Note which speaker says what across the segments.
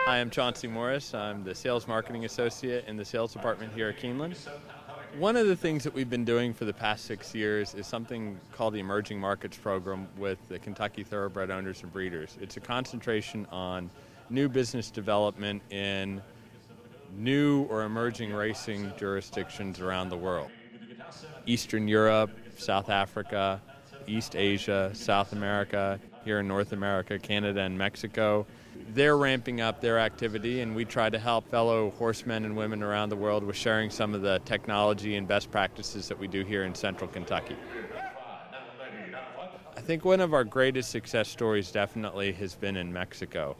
Speaker 1: Hi, I'm Chauncey Morris. I'm the Sales Marketing Associate in the Sales Department here at Keeneland. One of the things that we've been doing for the past 6 years is something called the Emerging Markets Program with the Kentucky Thoroughbred Owners and Breeders. It's a concentration on new business development in new or emerging racing jurisdictions around the world. Eastern Europe, South Africa, East Asia, South America, here in North America, Canada, and Mexico. They're ramping up their activity, and we try to help fellow horsemen and women around the world with sharing some of the technology and best practices that we do here in central Kentucky. I think one of our greatest success stories definitely has been in Mexico.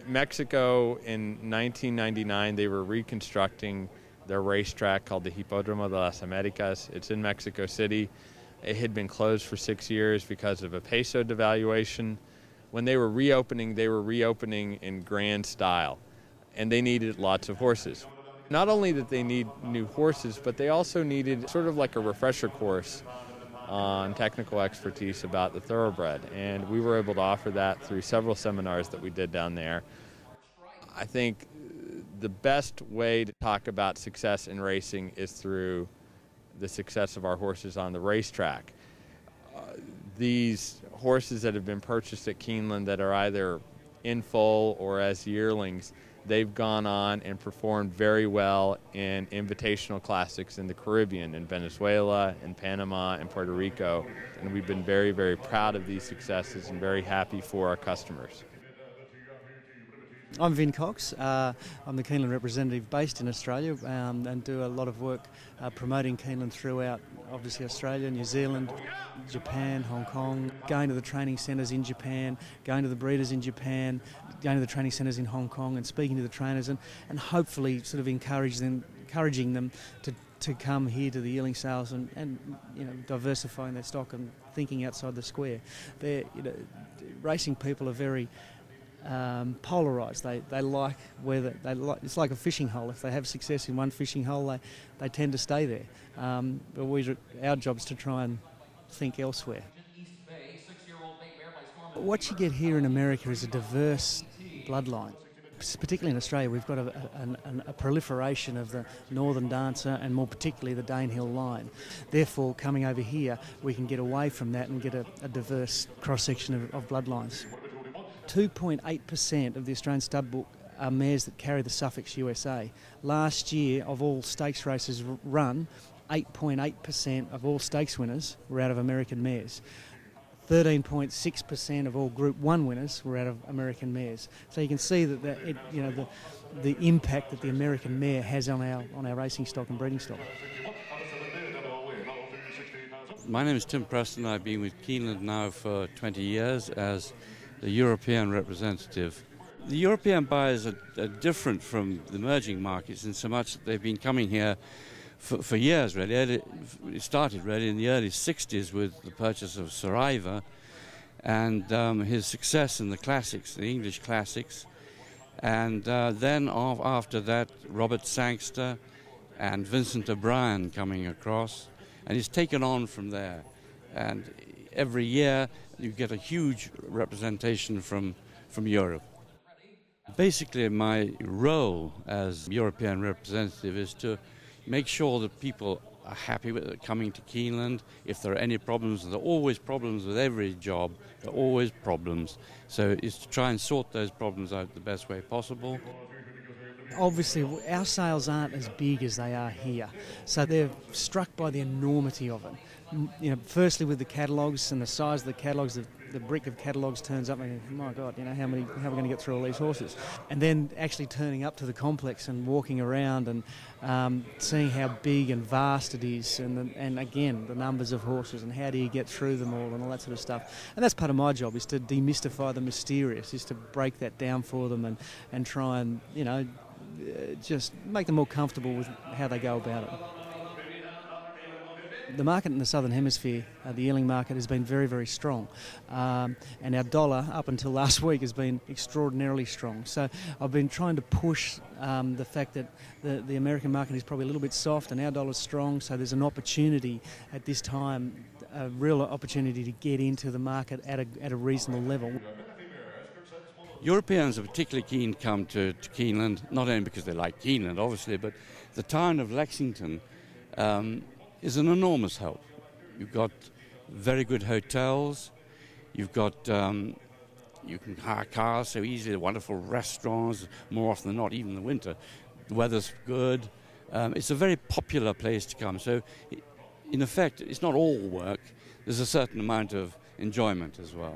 Speaker 1: Mexico, in 1999, they were reconstructing their racetrack called the Hipódromo de las Américas. It's in Mexico City. It had been closed for 6 years because of a peso devaluation. When they were reopening in grand style, and they needed lots of horses. Not only did they need new horses, but they also needed sort of like a refresher course on technical expertise about the thoroughbred, and we were able to offer that through several seminars that we did down there. I think the best way to talk about success in racing is through the success of our horses on the racetrack. These horses that have been purchased at Keeneland that are either in foal or as yearlings, they've gone on and performed very well in invitational classics in the Caribbean, in Venezuela, in Panama, and Puerto Rico. And we've been very, very proud of these successes and very happy for our customers.
Speaker 2: I'm Vin Cox. I'm the Keeneland representative based in Australia and do a lot of work promoting Keeneland throughout, obviously, Australia, New Zealand, Japan, Hong Kong, going to the training centres in Japan, going to the breeders in Japan, going to the training centres in Hong Kong and speaking to the trainers and hopefully sort of encouraging them to come here to the yearling sales and diversifying their stock and thinking outside the square. Racing people are very polarised. They like it's like a fishing hole. If they have success in one fishing hole, they tend to stay there. But our job is to try and think elsewhere. What you get here in America is a diverse bloodline. Particularly in Australia, we've got a proliferation of the Northern Dancer and more particularly the Danehill line. Therefore, coming over here, we can get away from that and get a diverse cross-section of bloodlines. 2.8% of the Australian stud book are mares that carry the suffix USA. Last year, of all stakes races run, 8.8% of all stakes winners were out of American mares. 13.6% of all Group 1 winners were out of American mares. So you can see that the impact that the American mare has on our racing stock and breeding stock.
Speaker 3: My name is Tim Preston. I've been with Keeneland now for 20 years as the European representative. The European buyers are different from the emerging markets in so much that they've been coming here for years, really. It started really in the early 60s with the purchase of Saraiva and his success in the classics, the English classics. And then after that, Robert Sangster and Vincent O'Brien coming across. And he's taken on from there. And every year you get a huge representation from Europe. Basically, my role as European representative is to make sure that people are happy with it coming to Keeneland. If there are any problems, and there are always problems with every job, there are always problems. So it's to try and sort those problems out the best way possible.
Speaker 2: Obviously, our sales aren't as big as they are here, so they're struck by the enormity of it. Firstly with the catalogues and the size of the catalogues, the brick of catalogues turns up and my God, how are we going to get through all these horses? And then actually turning up to the complex and walking around and seeing how big and vast it is, and again the numbers of horses and how do you get through them all and all that sort of stuff. And that's part of my job, is to demystify the mysterious, is to break that down for them and try and just make them more comfortable with how they go about it. The market in the Southern Hemisphere, the yearling market, has been very, very strong. And our dollar, up until last week, has been extraordinarily strong. So I've been trying to push the fact that the American market is probably a little bit soft and our dollar's strong, so there's an opportunity at this time, a real opportunity to get into the market at a reasonable level.
Speaker 3: Europeans are particularly keen to come to Keeneland, not only because they like Keeneland, obviously, but the town of Lexington is an enormous help. You've got very good hotels, you've got, you can hire cars so easily, wonderful restaurants, more often than not, even in the winter. The weather's good. It's a very popular place to come. So, in effect, it's not all work. There's a certain amount of enjoyment as well.